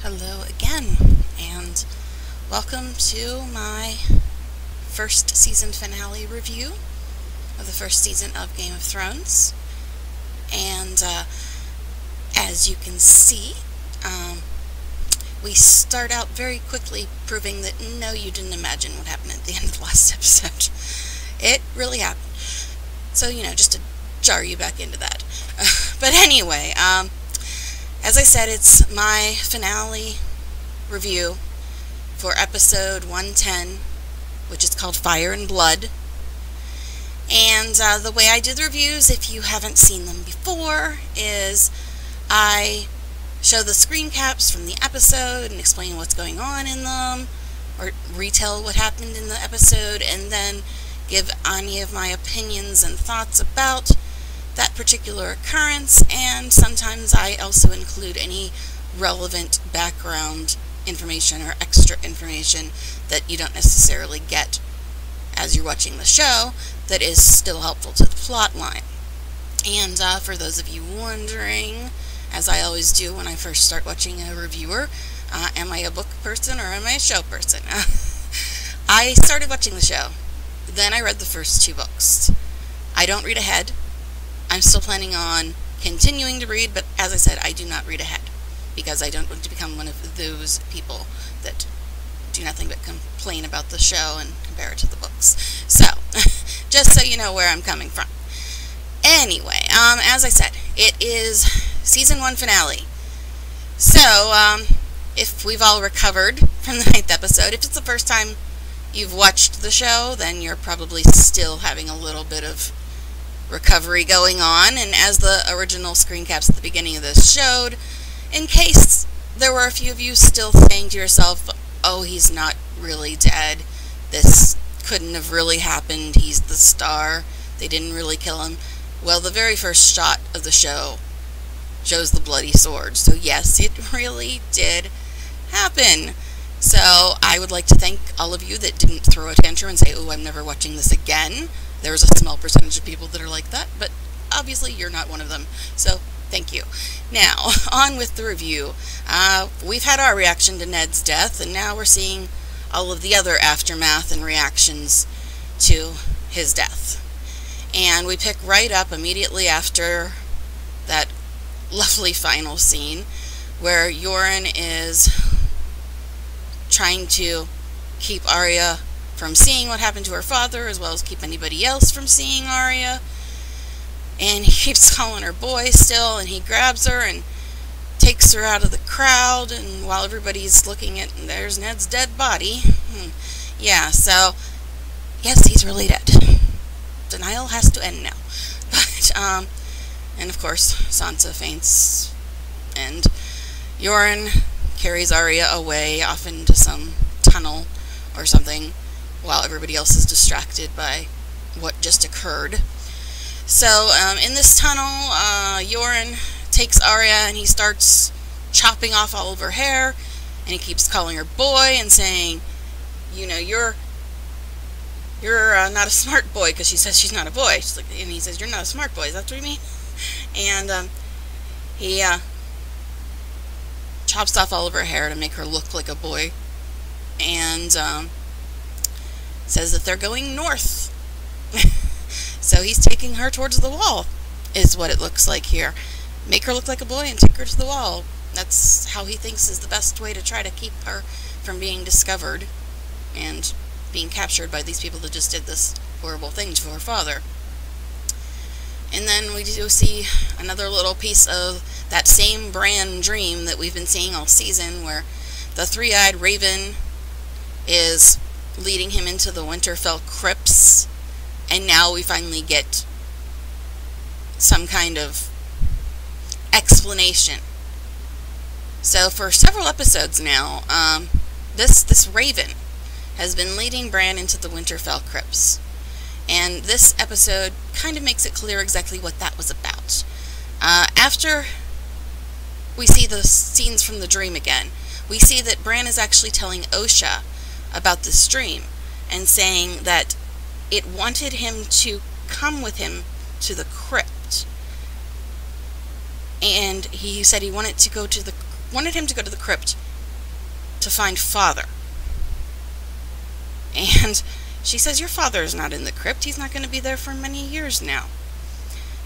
Hello again, and welcome to my first season finale review of the first season of Game of Thrones. And as you can see, we start out very quickly proving that no, you didn't imagine what happened at the end of the last episode. It really happened. So, just to jar you back into that. But anyway, as I said, it's my finale review for episode 110, which is called Fire and Blood. And the way I do the reviews, if you haven't seen them before, is I show the screen caps from the episode and explain what's going on in them, or retell what happened in the episode, and then give any of my opinions and thoughts about that particular occurrence, and sometimes I also include any relevant background information or extra information that you don't necessarily get as you're watching the show that is still helpful to the plot line. And for those of you wondering, as I always do when I first start watching a reviewer, am I a book person or am I a show person? I started watching the show, then I read the first 2 books. I don't read ahead. I'm still planning on continuing to read, but as I said, I do not read ahead, because I don't want to become one of those people that do nothing but complain about the show and compare it to the books. So, just so you know where I'm coming from. Anyway, as I said, it is Season 1 finale. So, if we've all recovered from the 9th episode, if it's the first time you've watched the show, then you're probably still having a little bit of recovery going on, and as the original screen caps at the beginning of this showed, in case there were a few of you still saying to yourself, oh, he's not really dead, this couldn't have really happened, he's the star, they didn't really kill him. Well, the very first shot of the show shows the bloody sword, so yes, it really did happen. So I would like to thank all of you that didn't throw a tantrum and say, oh, I'm never watching this again. There's a small percentage of people that are like that, but obviously you're not one of them, so thank you. Now, on with the review. We've had our reaction to Ned's death, and now we're seeing all of the other aftermath and reactions to his death. And we pick right up immediately after that lovely final scene where Yoren is trying to keep Arya from seeing what happened to her father, as well as keep anybody else from seeing Arya. And he keeps calling her boy still, and he grabs her and takes her out of the crowd, and while everybody's looking at, there's Ned's dead body. Yeah, so, yes, he's really dead. Denial has to end now. But, and of course, Sansa faints, and Yoren carries Arya away, off into some tunnel or something, while everybody else is distracted by what just occurred. So, in this tunnel, Yoren takes Arya and he starts chopping off all of her hair, and he keeps calling her boy and saying, you're not a smart boy, because she says she's not a boy. She's like, and he says, you're not a smart boy, is that what you mean? And he chops off all of her hair to make her look like a boy, and says that they're going north. So he's taking her towards the wall, is what it looks like here. Make her look like a boy and take her to the wall. That's how he thinks is the best way to try to keep her from being discovered and being captured by these people that just did this horrible thing to her father. And then we do see another little piece of that same Bran dream that we've been seeing all season, where the three-eyed raven is leading him into the Winterfell crypts, and now we finally get some kind of explanation. So for several episodes now, this raven has been leading Bran into the Winterfell crypts, and this episode kind of makes it clear exactly what that was about. After we see the scenes from the dream again, we see that Bran is actually telling Osha about this dream, and saying that it wanted him to come with him to the crypt. And he said he wanted him to go to the crypt to find father. And she says, your father is not in the crypt. He's not going to be there for many years now.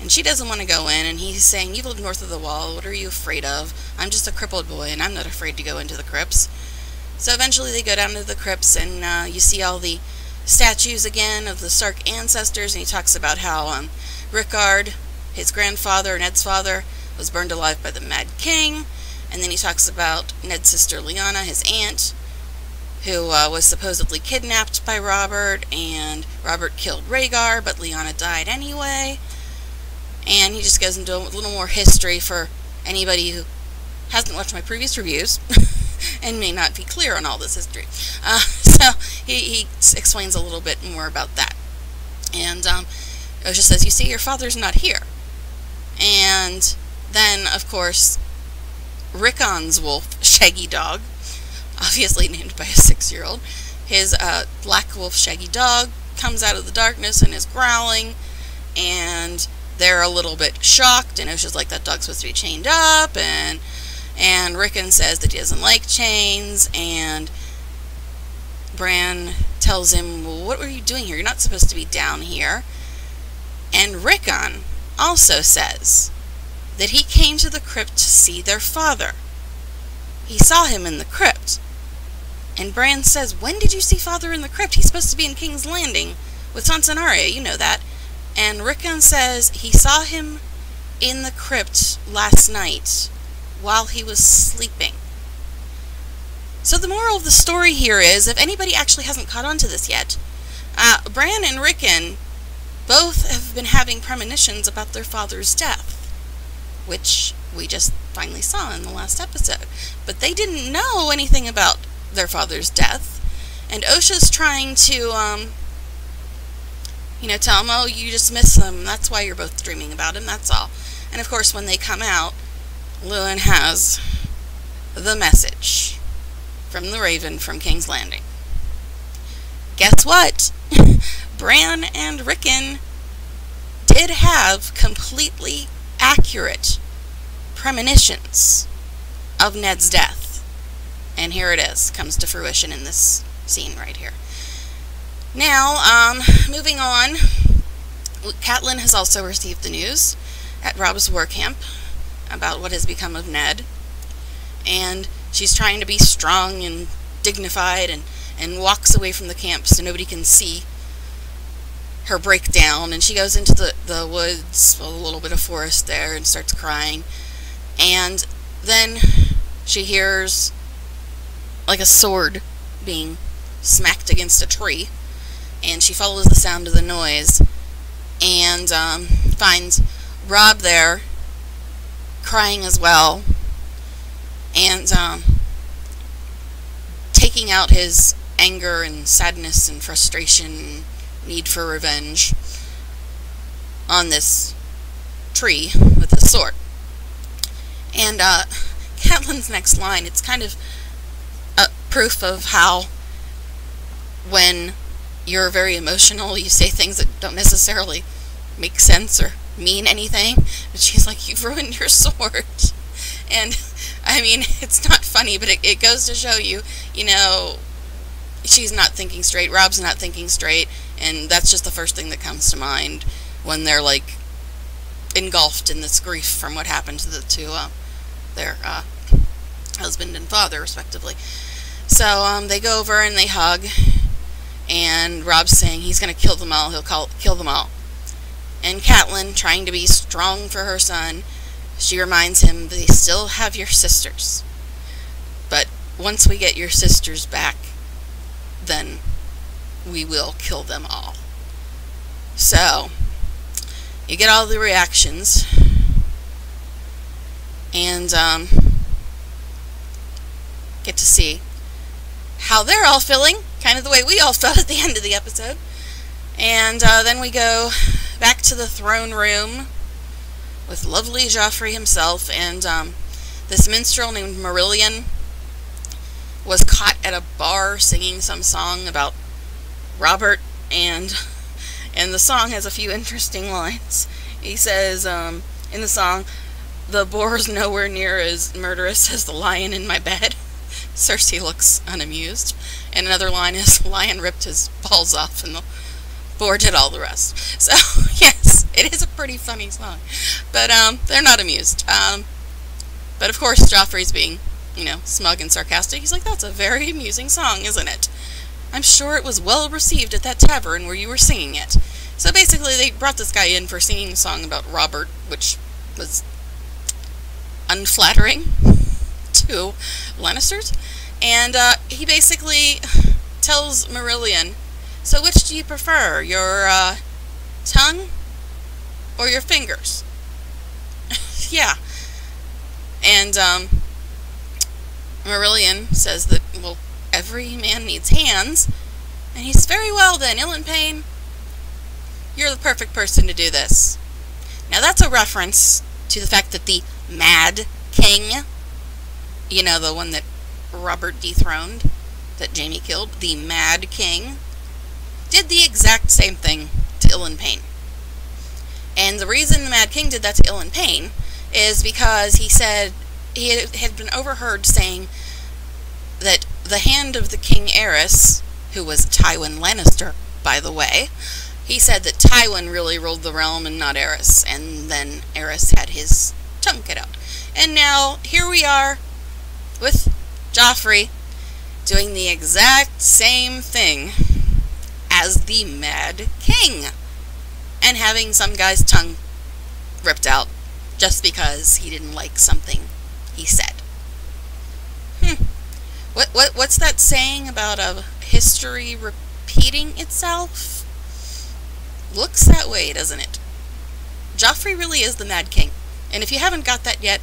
And she doesn't want to go in, and he's saying, you live north of the wall. What are you afraid of? I'm just a crippled boy, and I'm not afraid to go into the crypts. So eventually they go down to the crypts, and you see all the statues again of the Stark ancestors, and he talks about how Rickard, his grandfather, Ned's father, was burned alive by the Mad King. And then he talks about Ned's sister Lyanna, his aunt, who was supposedly kidnapped by Robert, and Robert killed Rhaegar, but Lyanna died anyway. And he just goes into a little more history for anybody who hasn't watched my previous reviews and may not be clear on all this history. So he explains a little bit more about that. And Osha says, you see, your father's not here. And then, of course, Rickon's wolf, Shaggy Dog, obviously named by a 6-year-old, his black wolf, Shaggy Dog, comes out of the darkness and is growling, and they're a little bit shocked, and Osha's like, that dog's supposed to be chained up, and Rickon says that he doesn't like chains, and Bran tells him, well, what were you doing here? You're not supposed to be down here. And Rickon also says that he came to the crypt to see their father. He saw him in the crypt. And Bran says, when did you see father in the crypt? He's supposed to be in King's Landing with Sansa and Arya, you know that. And Rickon says he saw him in the crypt last night while he was sleeping. So the moral of the story here is, if anybody actually hasn't caught on to this yet, Bran and Rickon both have been having premonitions about their father's death, which we just finally saw in the last episode. But they didn't know anything about their father's death, and Osha's trying to, tell him, oh, you just miss him, that's why you're both dreaming about him, that's all. And of course, when they come out, Lewin has the message from the Raven from King's Landing. Guess what? Bran and Rickon did have completely accurate premonitions of Ned's death. And here it is, comes to fruition in this scene right here. Now, moving on, Catelyn has also received the news at Robb's war camp about what has become of Ned. And she's trying to be strong and dignified and walks away from the camp so nobody can see her breakdown. And she goes into the woods, a little bit of forest there, and starts crying. And then she hears like a sword being smacked against a tree. And she follows the sound of the noise and finds Robb there crying as well, and taking out his anger and sadness and frustration and need for revenge on this tree with a sword. And Catelyn's next line, it's kind of a proof of how when you're very emotional, you say things that don't necessarily make sense or mean anything. But she's like, you've ruined your sword. And, I mean, it's not funny, but it goes to show you, she's not thinking straight, Robb's not thinking straight, and that's just the first thing that comes to mind when they're, like, engulfed in this grief from what happened to their husband and father, respectively. So, they go over and they hug, and Robb's saying he's going to kill them all, he'll kill them all. And Catelyn, trying to be strong for her son, she reminds him, they still have your sisters. But once we get your sisters back, then we will kill them all. So, you get all the reactions, and get to see how they're all feeling, kind of the way we all felt at the end of the episode. And then we go back to the throne room with lovely Joffrey himself, and this minstrel named Marillion was caught at a bar singing some song about Robert, and the song has a few interesting lines. He says, in the song, the boar's nowhere near as murderous as the lion in my bed. Cersei looks unamused. And another line is, lion ripped his balls off and the boar did all the rest. So, yes, it is a pretty funny song. But, they're not amused. But of course, Joffrey's being, smug and sarcastic. He's like, that's a very amusing song, isn't it? I'm sure it was well received at that tavern where you were singing it. So basically, they brought this guy in for singing a song about Robert, which was unflattering to Lannisters. And he basically tells Marillion, so which do you prefer, your tongue or your fingers? Yeah. And Marillion says that, well, every man needs hands. And he's, very well then, ill and pain, you're the perfect person to do this. Now that's a reference to the fact that the Mad King, the one that Robert dethroned, that Jaime killed, the Mad King, did the exact same thing to Ilan Payne. And the reason the Mad King did that to Ilan Payne is because he said, he had been overheard saying that the hand of the King Aerys, who was Tywin Lannister, by the way, he said that Tywin really ruled the realm and not Aerys, and then Aerys had his tongue cut out. And now, here we are, with Joffrey, doing the exact same thing as the Mad King, and having some guy's tongue ripped out just because he didn't like something he said. What's that saying about a history repeating itself? Looks that way, doesn't it? Joffrey really is the Mad King, and if you haven't got that yet,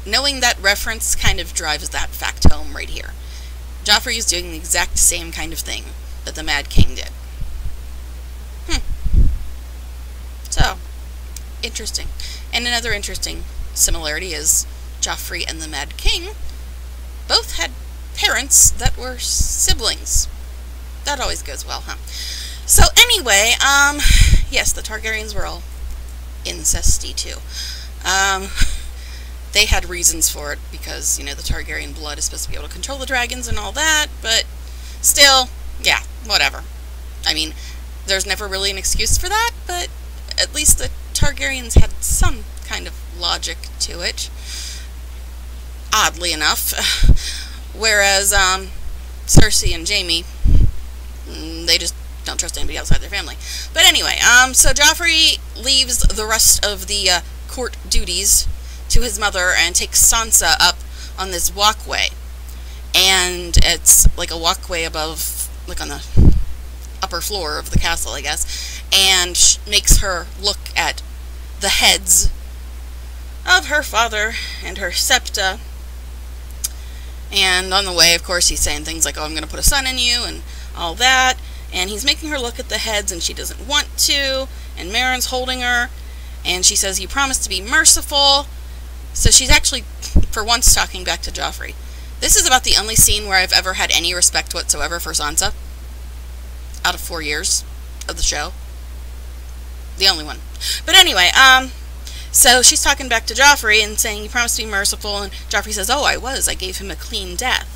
knowing that reference kind of drives that fact home right here. Joffrey is doing the exact same kind of thing that the Mad King did. So, interesting. And another interesting similarity is Joffrey and the Mad King both had parents that were siblings. That always goes well, huh? So anyway, yes, the Targaryens were all incesty too. They had reasons for it because, the Targaryen blood is supposed to be able to control the dragons and all that, but still, yeah, whatever. I mean, there's never really an excuse for that, but at least the Targaryens had some kind of logic to it, oddly enough. Whereas, Cersei and Jaime, they just don't trust anybody outside their family. But anyway, so Joffrey leaves the rest of the court duties to his mother and takes Sansa up on this walkway. And it's like a walkway above, like on the upper floor of the castle, I guess, and makes her look at the heads of her father and her septa. And on the way, of course, he's saying things like, oh, I'm going to put a son in you, and all that. And he's making her look at the heads, and she doesn't want to. And Meryn's holding her, and she says, you promised to be merciful. So she's actually, for once, talking back to Joffrey. This is about the only scene where I've ever had any respect whatsoever for Sansa. Out of 4 years of the show. The only one. But anyway, so she's talking back to Joffrey and saying, you promised to be merciful, and Joffrey says, oh, I was. I gave him a clean death.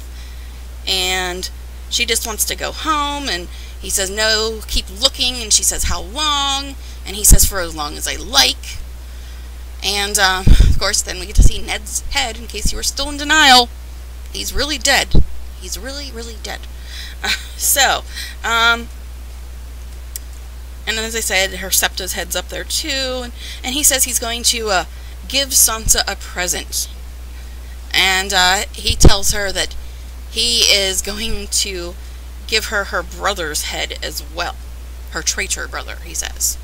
And she just wants to go home, and he says, no, keep looking, and she says, how long? And he says, for as long as I like. And, of course, then we get to see Ned's head, in case you were still in denial. He's really dead. He's really, really dead. And as I said, her septa's head's up there too, and he says he's going to give Sansa a present. And he tells her that he is going to give her her brother's head as well. Her traitor brother, he says.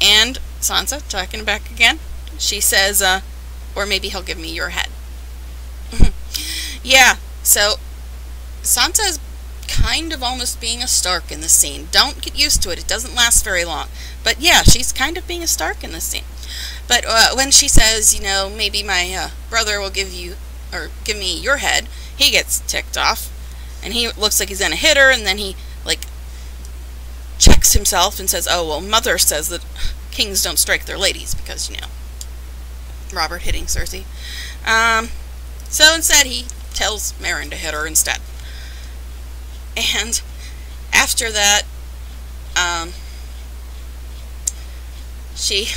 And Sansa, talking back again, she says, or maybe he'll give me your head. Yeah, so Sansa is kind of almost being a Stark in this scene. Don't get used to it. It doesn't last very long. But yeah, she's kind of being a Stark in this scene. But when she says, maybe my brother will give you, or give me your head, he gets ticked off. And he looks like he's going to hit her, and then he, checks himself and says, oh, well, Mother says that kings don't strike their ladies, because, Robert hitting Cersei. So instead, he tells Meryn to hit her instead. And after that, she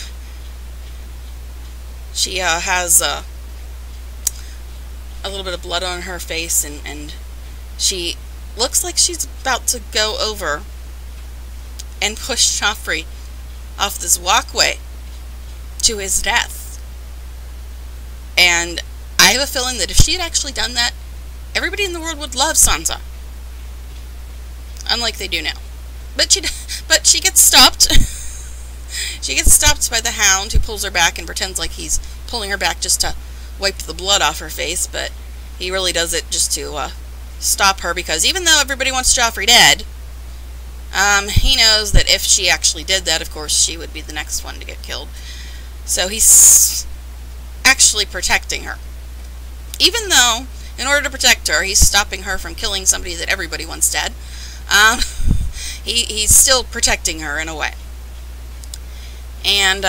has a little bit of blood on her face, and she looks like she's about to go over and push Joffrey off this walkway to his death. And I have a feeling that if she had actually done that, everybody in the world would love Sansa, unlike they do now. But she gets stopped. She gets stopped by the Hound, who pulls her back and pretends like he's pulling her back just to wipe the blood off her face, but he really does it just to stop her, because even though everybody wants Joffrey dead, he knows that if she actually did that, of course, she would be the next one to get killed. So he's actually protecting her. Even though, in order to protect her, he's stopping her from killing somebody that everybody wants dead, he's still protecting her in a way. And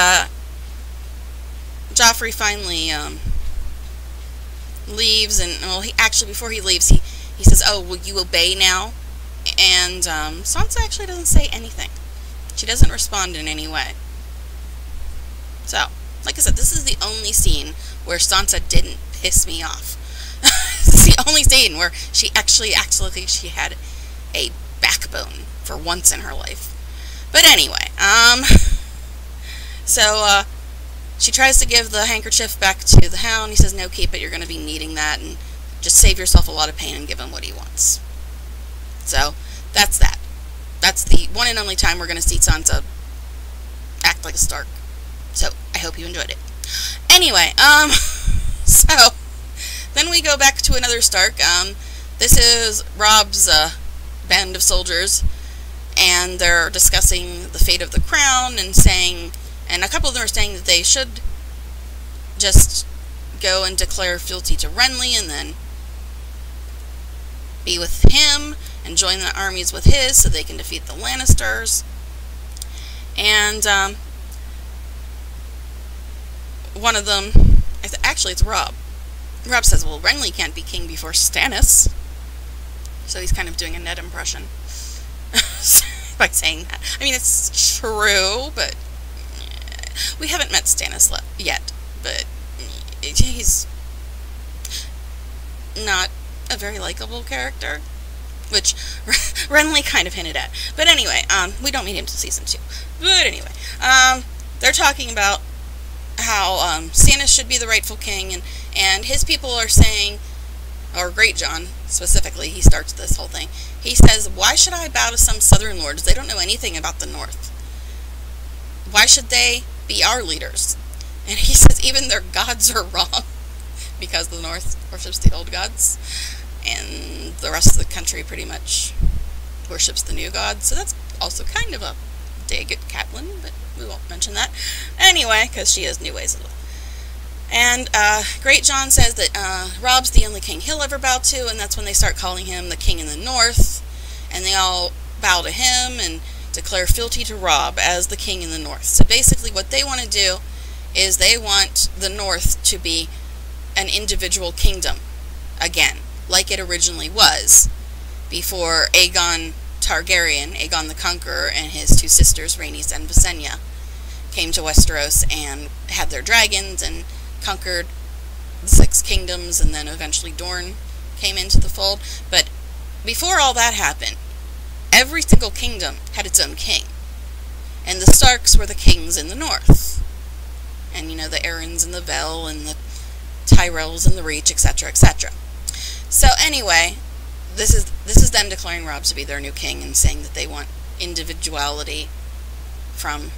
Joffrey finally leaves, and, well, before he leaves, he says, "Oh, will you obey now?" And Sansa actually doesn't say anything. She doesn't respond in any way. So, like I said, this is the only scene where Sansa didn't piss me off. This is the only scene where she actually acts like she had a backbone for once in her life. But anyway, so she tries to give the handkerchief back to the Hound. He says, "No, keep it. You're going to be needing that, and just save yourself a lot of pain and give him what he wants." So, that's that. That's the one and only time we're going to see Sansa act like a Stark. So, I hope you enjoyed it. Anyway, so, then we go back to another Stark. This is Robb's band of soldiers, and they're discussing the fate of the crown, and a couple of them are saying that they should just go and declare fealty to Renly, and then be with him, and join the armies with his, so they can defeat the Lannisters. And, one of them, actually it's Robb. Robb says, "Well, Renly can't be king before Stannis." So he's kind of doing a Ned impression by saying that. I mean, it's true, but we haven't met Stannis yet. But he's not a very likable character, which Renly kind of hinted at. But anyway, we don't meet him till season 2. But anyway, they're talking about how Stannis should be the rightful king, and his people are saying, or Great Jon specifically, he starts this whole thing. He says, "Why should I bow to some southern lords? They don't know anything about the north. Why should they be our leaders?" And he says even their gods are wrong, because the north worships the old gods, and the rest of the country pretty much worships the new gods. So that's also kind of a dig at Catelyn, but we won't mention that anyway, because she has new ways of life. And Great Jon says that Robb's the only king he'll ever bow to, and that's when they start calling him the king in the north, and they all bow to him and declare fealty to Robb as the king in the north. So basically what they want to do is they want the north to be an individual kingdom again, like it originally was before Aegon Targaryen, Aegon the Conqueror, and his two sisters, Rhaenys and Visenya, came to Westeros and had their dragons and conquered the 6 kingdoms, and then eventually Dorne came into the fold. But before all that happened, every single kingdom had its own king, and the Starks were the kings in the north, and, you know, the Arryns and the Vale and the Tyrells and the Reach, etc., etc. So anyway, this is them declaring Robb to be their new king and saying that they want individuality from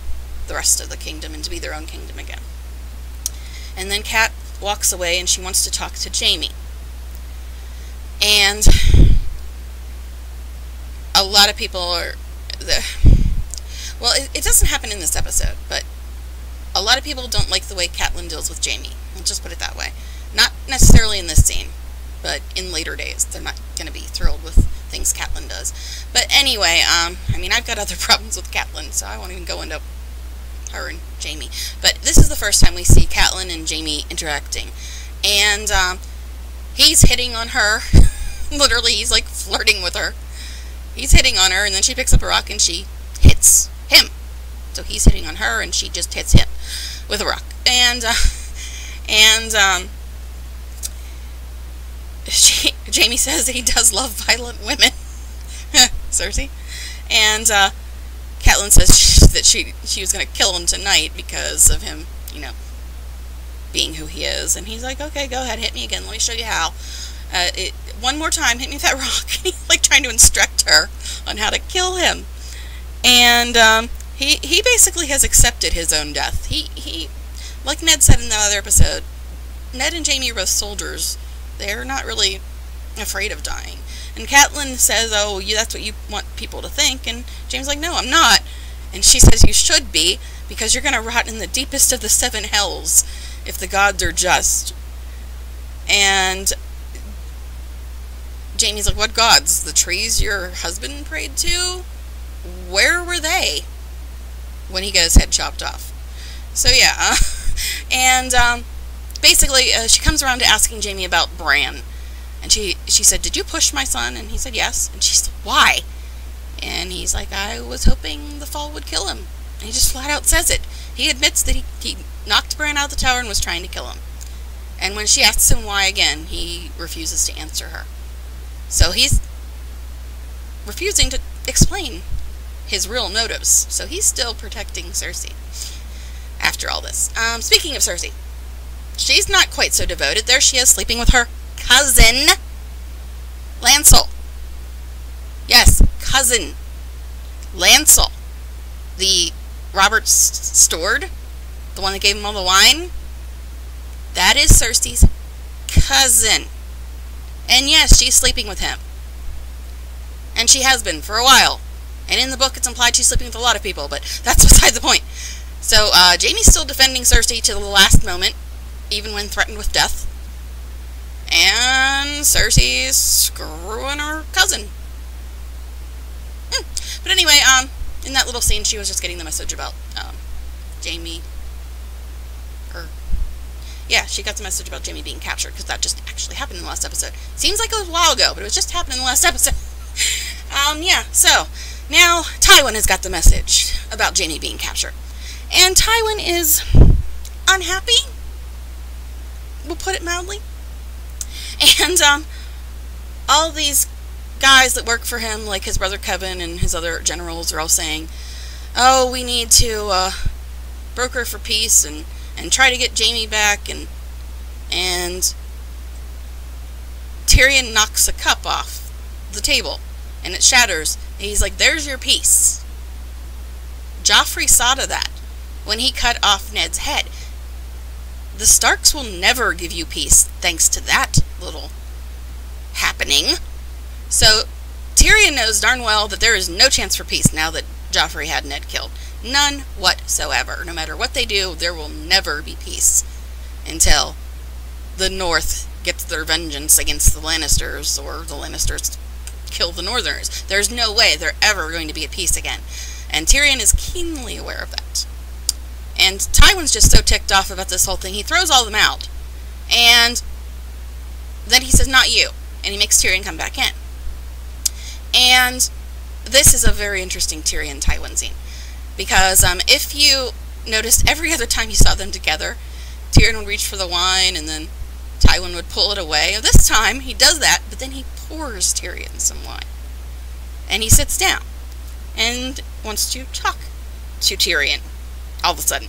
the rest of the kingdom and to be their own kingdom again. And then Cat walks away and she wants to talk to Jaime. And a lot of people are... Well, it doesn't happen in this episode, but a lot of people don't like the way Catelyn deals with Jaime. I'll just put it that way. Not necessarily in this scene, but in later days. They're not going to be thrilled with things Catelyn does. But anyway, I mean, I've got other problems with Catelyn, so I won't even go into her and Jaime. But this is the first time we see Catelyn and Jaime interacting. And he's hitting on her. Literally, he's like flirting with her. He's hitting on her, and then she picks up a rock and she hits him. So he's hitting on her, and she just hits him with a rock. And Jaime says that he does love violent women. Cersei. And Catelyn says that she was going to kill him tonight because of him, being who he is. And he's like, okay, go ahead, hit me again. Let me show you how. One more time, hit me with that rock. He's like trying to instruct her on how to kill him. And he basically has accepted his own death. He like Ned said in the other episode, Ned and Jaime are both soldiers. They're not really afraid of dying. And Catelyn says, oh, that's what you want people to think. And Jaime's like, no, I'm not. And she says, you should be, because you're going to rot in the deepest of the 7 hells if the gods are just. And Jaime's like, what gods? The trees your husband prayed to? Where were they when he got his head chopped off? So yeah, and basically she comes around to asking Jaime about Bran. And she said, did you push my son? And he said, yes. And she said, why? And he's like, I was hoping the fall would kill him. And he just flat out says it. He admits that he knocked Bran out of the tower and was trying to kill him. And when she asks him why again, he refuses to answer her. So he's refusing to explain his real motives. So he's still protecting Cersei after all this. Speaking of Cersei, she's not quite so devoted. There she is, sleeping with her cousin, Lancel. Yes, cousin, Lancel. The Robert Steward, the one that gave him all the wine. That is Cersei's cousin. And yes, she's sleeping with him. And she has been for a while. And in the book it's implied she's sleeping with a lot of people, but that's beside the point. So, Jaime's still defending Cersei to the last moment, even when threatened with death. And Cersei's screwing her cousin. But anyway, in that little scene, she was just getting the message about Jaime. Yeah, she got the message about Jaime being captured, because that just actually happened in the last episode. Seems like it was a while ago, but it was just happening in the last episode. Yeah, so now Tywin has got the message about Jaime being captured. And Tywin is unhappy, we'll put it mildly. And all these guys that work for him, like his brother Kevin and his other generals, are all saying, oh, we need to broker for peace and try to get Jaime back. And Tyrion knocks a cup off the table and it shatters. And he's like, there's your peace. Joffrey saw to that when he cut off Ned's head. The Starks will never give you peace thanks to that little happening. So Tyrion knows darn well that there is no chance for peace now that Joffrey had Ned killed. None whatsoever. No matter what they do, there will never be peace until the North gets their vengeance against the Lannisters, or the Lannisters kill the Northerners. There's no way they're ever going to be at peace again. And Tyrion is keenly aware of that. And Tywin's just so ticked off about this whole thing, he throws all of them out. And then he says, not you. And he makes Tyrion come back in. And this is a very interesting Tyrion-Tywin scene. Because if you noticed, every other time you saw them together, Tyrion would reach for the wine, and then Tywin would pull it away. And this time, he does that, but then he pours Tyrion some wine. And he sits down and wants to talk to Tyrion all of a sudden.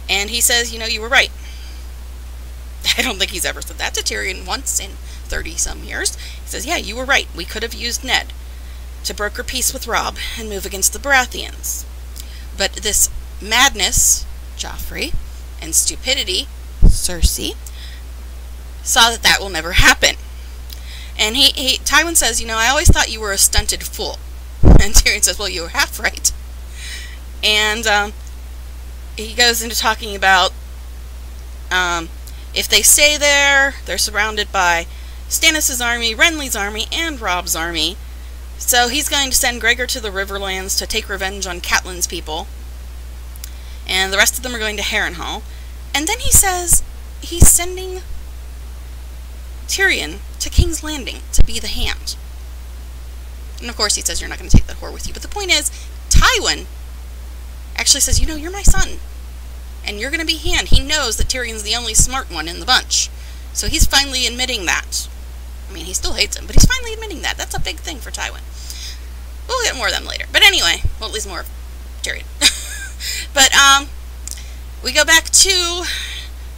And he says, you were right. I don't think he's ever said that to Tyrion once in 30-some years. He says, yeah, you were right. We could have used Ned to broker peace with Robb and move against the Baratheons. But this madness, Joffrey, and stupidity, Cersei, saw that will never happen. And Tywin says, I always thought you were a stunted fool. And Tyrion says, well, you were half right. And he goes into talking about if they stay there, they're surrounded by Stannis' army, Renly's army, and Robb's army. So he's going to send Gregor to the Riverlands to take revenge on Catelyn's people. And the rest of them are going to Harrenhal. And then he says he's sending Tyrion to King's Landing to be the Hand. And of course he says, you're not going to take that whore with you. But the point is, Tywin actually says, you know, you're my son, and you're going to be Hand. He knows that Tyrion's the only smart one in the bunch. So he's finally admitting that. I mean, he still hates him, but he's finally admitting that. That's a big thing for Tywin. We'll get more of them later. But anyway, well, at least more of Tyrion. But, we go back to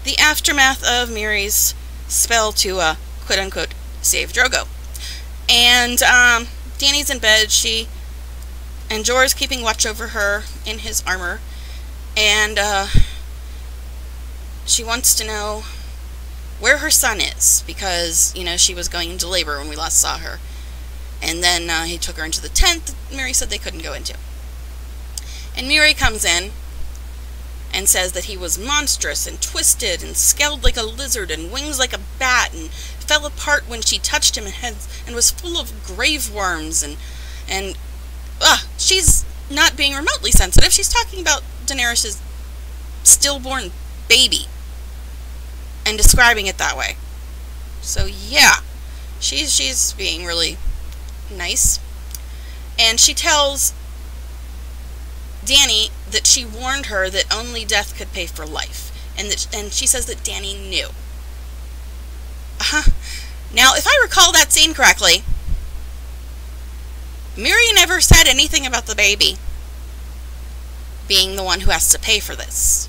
the aftermath of Miri's spell to, quote-unquote, save Drogo. And, Dany's in bed. And Jorah's keeping watch over her in his armor. And, she wants to know where her son is, because, you know, she was going into labor when we last saw her. And then, he took her into the tent that Miri said they couldn't go into. And Miri comes in and says that he was monstrous and twisted and scaled like a lizard and wings like a bat and fell apart when she touched him and was full of grave worms and she's not being remotely sensitive. She's talking about Daenerys' stillborn baby and describing it that way. So yeah, she's being really nice. And she tells Dany that she warned her that only death could pay for life, and she says that Dany knew. Now, if I recall that scene correctly, Miri never said anything about the baby being the one who has to pay for this.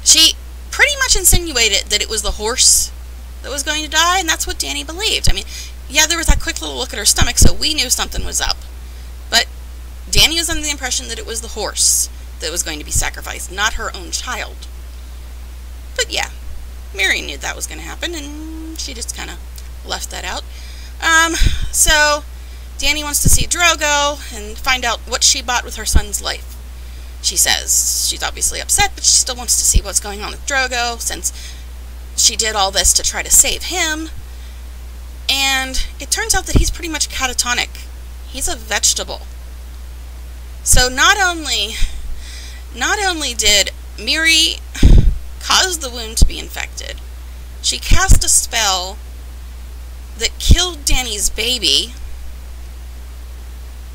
She pretty much insinuated that it was the horse that was going to die, and that's what Dany believed. I mean, yeah, there was that quick little look at her stomach, so we knew something was up. But Dany was under the impression that it was the horse that was going to be sacrificed, not her own child. But yeah, Miri knew that was going to happen, and she just kind of left that out. So Dany wants to see Drogo and find out what she bought with her son's life. She says she's obviously upset, but she still wants to see what's going on with Drogo, since she did all this to try to save him. And it turns out that he's pretty much catatonic. He's a vegetable. So not only did Miri cause the wound to be infected, she cast a spell that killed Dany's baby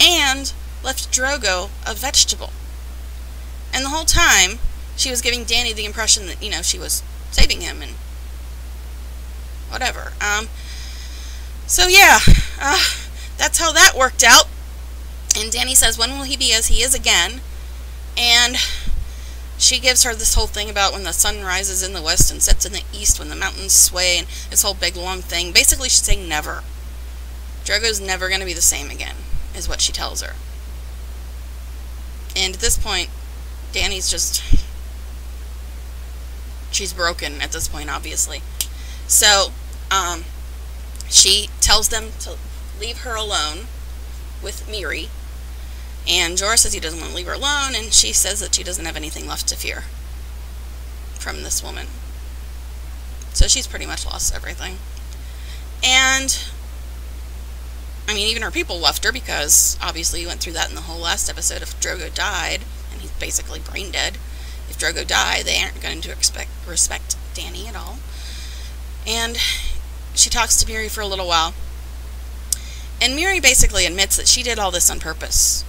and left Drogo a vegetable. And the whole time, she was giving Dany the impression that, you know, she was saving him and whatever. So yeah, that's how that worked out. And Dany says, when will he be as he is again? And she gives her this whole thing about when the sun rises in the west and sets in the east, when the mountains sway, and this whole big long thing. Basically, she's saying never. Drogo's never going to be the same again, is what she tells her. And at this point, Dany's just... she's broken at this point, obviously. So, she tells them to leave her alone with Miri. And Jorah says he doesn't want to leave her alone, and she says that she doesn't have anything left to fear from this woman. So she's pretty much lost everything. And, I mean, even her people left her, because obviously you went through that in the whole last episode. If Drogo died, and he's basically brain dead, if Drogo died, they aren't going to respect Dany at all. And she talks to Miri for a little while. And Miri basically admits that she did all this on purpose.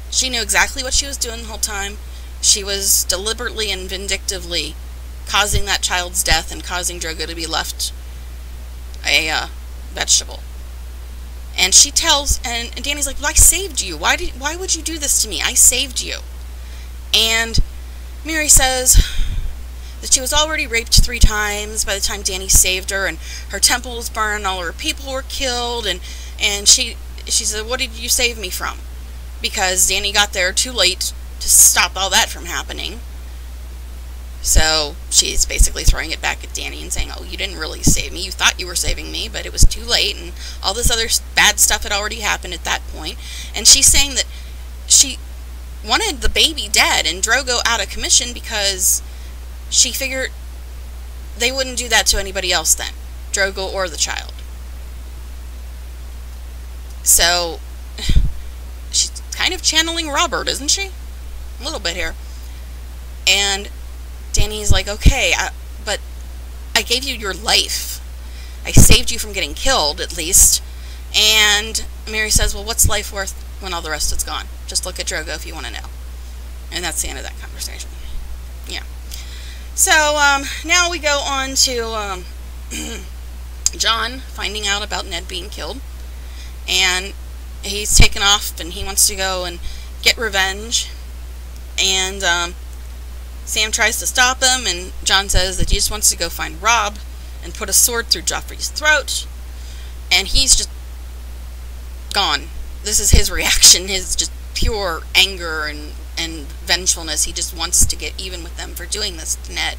She knew exactly what she was doing the whole time. She was deliberately and vindictively causing that child's death and causing Drogo to be left a vegetable. And she tells, and Dany's like, well, I saved you. Why would you do this to me? I saved you. And Miri says that she was already raped 3 times by the time Dany saved her, and her temple was burned, all her people were killed, and she said, what did you save me from? Because Dany got there too late to stop all that from happening. So she's basically throwing it back at Dany and saying, oh, you didn't really save me. You thought you were saving me, but it was too late, and all this other bad stuff had already happened at that point. And she's saying that she wanted the baby dead and Drogo out of commission because she figured they wouldn't do that to anybody else then, Drogo or the child. So she's kind of channeling Robert, isn't she? A little bit here. And Dany's like, okay, but I gave you your life. I saved you from getting killed, at least. And Mary says, well, what's life worth when all the rest is gone? Just look at Drogo if you want to know. And that's the end of that conversation. Yeah. So, now we go on to, Jon finding out about Ned being killed. And he's taken off, and he wants to go and get revenge. And, Sam tries to stop him, and Jon says that he just wants to go find Robb and put a sword through Joffrey's throat. And he's just gone. This is his reaction, his just pure anger and vengefulness. He just wants to get even with them for doing this to Ned.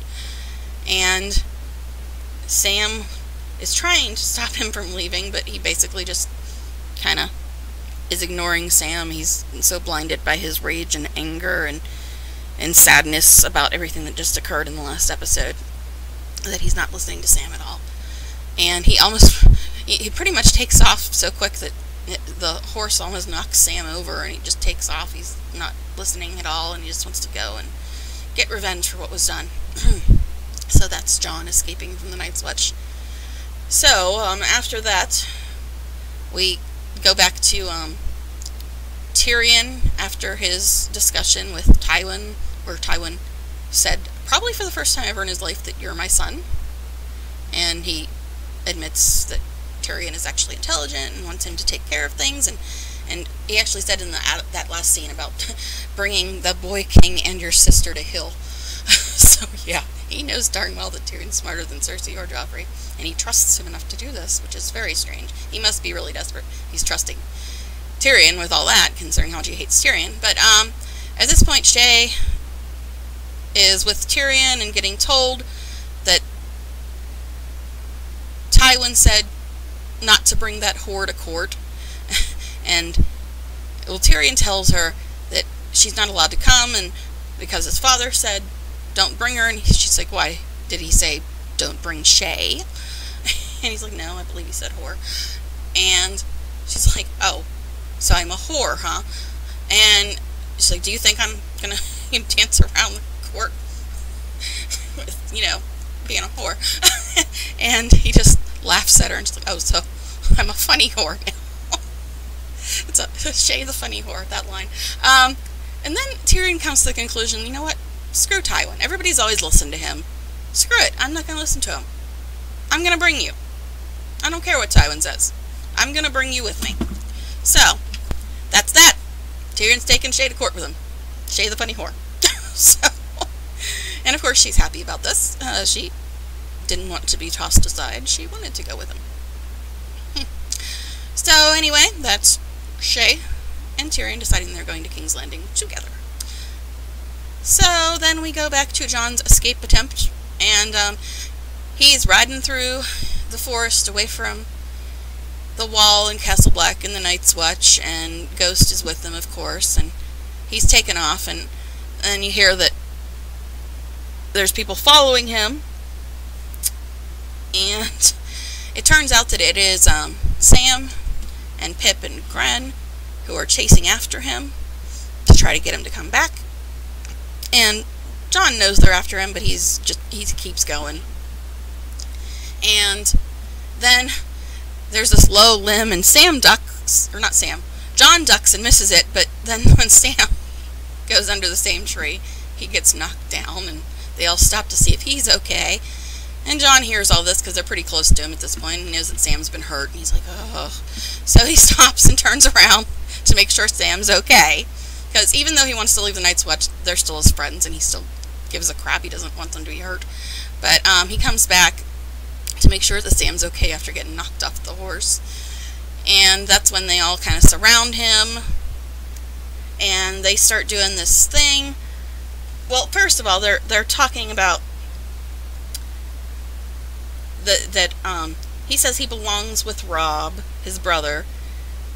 And Sam is trying to stop him from leaving, but he basically just kind of is ignoring Sam. He's so blinded by his rage and anger and sadness about everything that just occurred in the last episode that he's not listening to Sam at all. And he pretty much takes off so quick that the horse almost knocks Sam over, and he just takes off. He's not listening at all, and he just wants to go and get revenge for what was done. So that's Jon escaping from the Night's Watch. So, after that, we go back to Tyrion after his discussion with Tywin, where Tywin said, probably for the first time ever in his life, that you're my son. And he admits that Tyrion is actually intelligent and wants him to take care of things, and he actually said in that last scene about bringing the boy king and your sister to Hill. So yeah, he knows darn well that Tyrion's smarter than Cersei or Joffrey, and he trusts him enough to do this, which is very strange. He must be really desperate. He's trusting Tyrion with all that, considering how much he hates Tyrion. But at this point, Shae is with Tyrion and getting told that Tywin said not to bring that whore to court. And, well, Tyrion tells her that she's not allowed to come, and because his father said, don't bring her, and she's like, why did he say, don't bring Shae? And he's like, no, I believe he said whore. And she's like, oh, so I'm a whore, huh? And she's like, do you think I'm gonna dance around the court with, being a whore? And he just laughs at her, and she's like, oh, so I'm a funny whore now. It's Shae the funny whore, that line. And then Tyrion comes to the conclusion, you know what? Screw Tywin. Everybody's always listened to him. Screw it. I'm not going to listen to him. I'm going to bring you. I don't care what Tywin says. I'm going to bring you with me. So, that's that. Tyrion's taking Shae to court with him. Shae the funny whore. So, and of course she's happy about this. She didn't want to be tossed aside. She wanted to go with him. So anyway, that's Shae and Tyrion deciding they're going to King's Landing together. So then we go back to Jon's escape attempt, and he's riding through the forest away from the Wall and Castle Black and the Night's Watch, and Ghost is with them, of course, and he's taken off, and then you hear that there's people following him, and it turns out that it is Sam and Pip and Gren who are chasing after him to try to get him to come back. And Jon knows they're after him, but he keeps going. And then there's this low limb, and Jon ducks and misses it, but then when Sam goes under the same tree, he gets knocked down, and they all stop to see if he's okay. And Jon hears all this because they're pretty close to him at this point. He knows that Sam's been hurt, and he's like, oh. So he stops and turns around to make sure Sam's okay. Because even though he wants to leave the Night's Watch, they're still his friends, and he still gives a crap. He doesn't want them to be hurt. But he comes back to make sure that Sam's okay after getting knocked off the horse. And that's when they all kind of surround him, and they start doing this thing. Well, first of all, they're talking about that he says he belongs with Robb, his brother,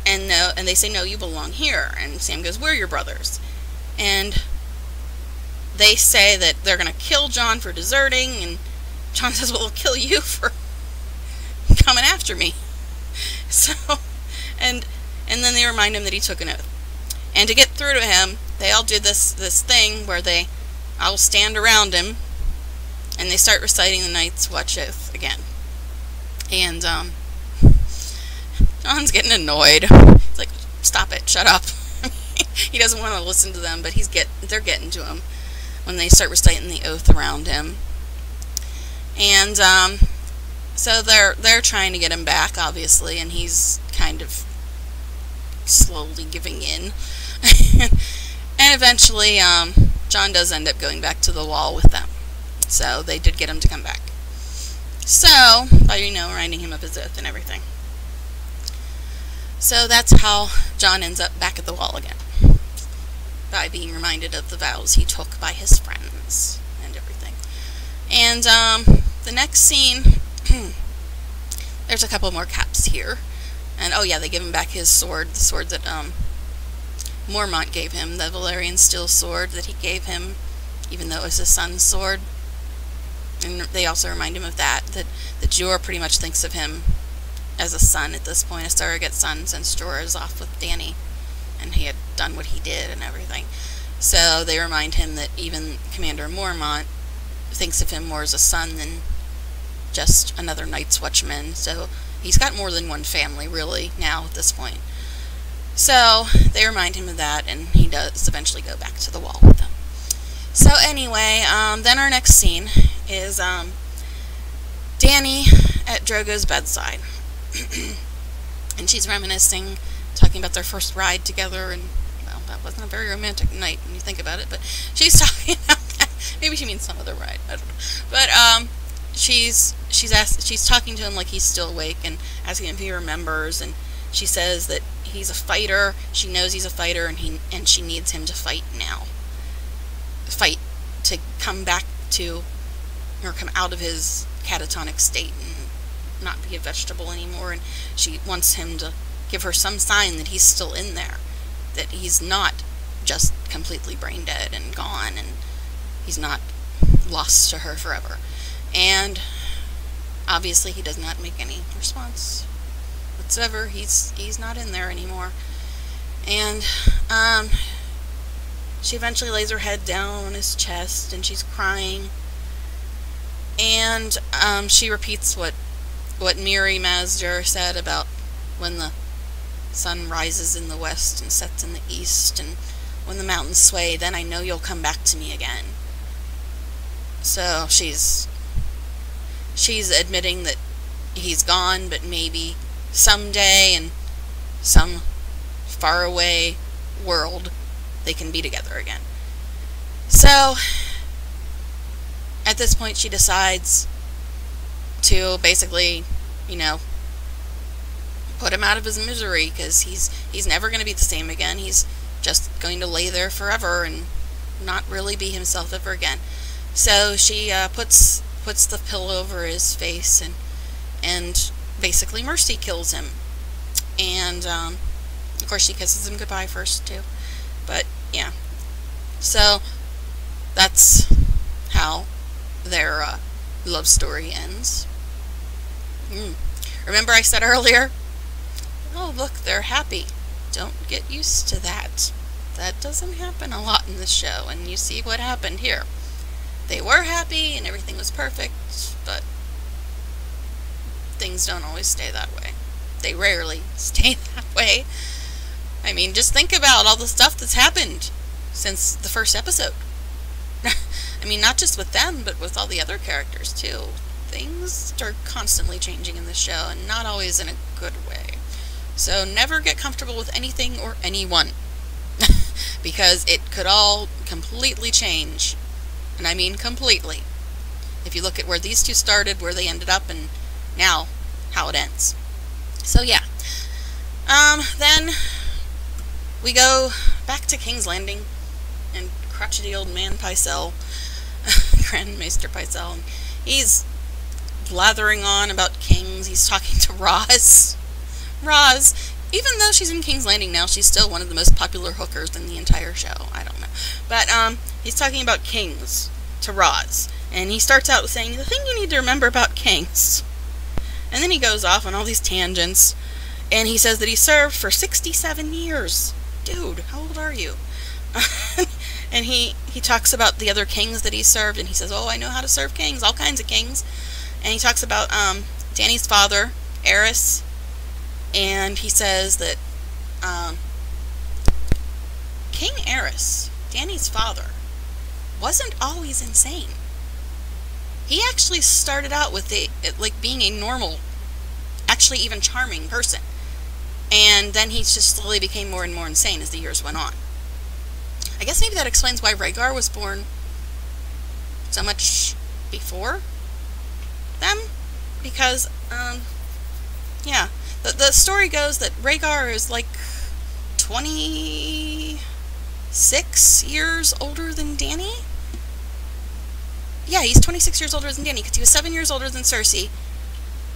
and they say, no, you belong here. And Sam goes, we're your brothers. And they say that they're going to kill Jon for deserting, and Jon says, well, we'll kill you for coming after me. So, and then they remind him that he took an oath. And to get through to him, they all do this thing where they all stand around him, and they start reciting the Night's Watch oath again. And, Jon's getting annoyed. He's like, stop it, shut up. He doesn't want to listen to them, but they're getting to him when they start reciting the oath around him. And, so they're trying to get him back, obviously, and he's kind of slowly giving in. And eventually, Jon does end up going back to the wall with them. So they did get him to come back. So, by, reminding him of his oath and everything. So that's how Jon ends up back at the wall again. By being reminded of the vows he took by his friends and everything. And, the next scene, there's a couple more caps here. And, oh yeah, they give him back his sword, the sword that, Mormont gave him, the Valyrian steel sword that he gave him, even though it was his son's sword. And they also remind him of that Jorah pretty much thinks of him as a son at this point, a surrogate son, since Jorah is off with Dany, and he had done what he did and everything. So they remind him that even Commander Mormont thinks of him more as a son than just another Night's Watchman. So he's got more than one family, really, now at this point. So they remind him of that, and he does eventually go back to the wall with them. So anyway, then our next scene is Dany at Drogo's bedside. And she's reminiscing, talking about their first ride together, and, well, that wasn't a very romantic night when you think about it, but she's talking about that. Maybe she means some other ride, I don't know. But, she's talking to him like he's still awake, and asking him if he remembers, and she says that he's a fighter, she knows he's a fighter, and she needs him to fight now. Fight to come back to, or come out of his catatonic state and not be a vegetable anymore, and she wants him to give her some sign that he's still in there, that he's not just completely brain dead and gone, and he's not lost to her forever. And obviously he does not make any response whatsoever. He's not in there anymore. And she eventually lays her head down on his chest, and she's crying, and she repeats what Miri Mazdur said about when the sun rises in the west and sets in the east, and when the mountains sway, then I know you'll come back to me again. So she's admitting that he's gone, but maybe someday in some faraway world they can be together again. So at this point she decides to basically, put him out of his misery, because he's never going to be the same again. He's just going to lay there forever and not really be himself ever again. So she puts the pillow over his face, and basically mercy kills him. And of course she kisses him goodbye first too. But yeah, so that's how their love story ends. Remember I said earlier, oh look, they're happy. Don't get used to that. That doesn't happen a lot in this show, and you see what happened here. They were happy and everything was perfect, but things don't always stay that way. They rarely stay that way. I mean, just think about all the stuff that's happened since the first episode. I mean, not just with them, but with all the other characters too. Things are constantly changing in the show, and not always in a good way. So never get comfortable with anything or anyone, because it could all completely change. And I mean completely. If you look at where these two started, where they ended up, and now how it ends. So yeah. Then we go back to King's Landing, and crotchety old man Pycelle, Grand Maester Pycelle, he's blathering on about kings. He's talking to Roz. Even though she's in King's Landing now, she's still one of the most popular hookers in the entire show. I don't know. But, he's talking about kings to Roz. And he starts out saying, the thing you need to remember about kings. And then he goes off on all these tangents. And he says that he served for 67 years. Dude, how old are you? And he talks about the other kings that he served. And he says, oh, I know how to serve kings. All kinds of kings. And he talks about, Dany's father, Aerys, and he says that King Aerys, Dany's father, wasn't always insane. He actually started out with being a normal, actually even charming person. And then he just slowly became more and more insane as the years went on. I guess maybe that explains why Rhaegar was born so much before them. Because, yeah. The story goes that Rhaegar is like 26 years older than Dany? Yeah, he's 26 years older than Dany, because he was 7 years older than Cersei.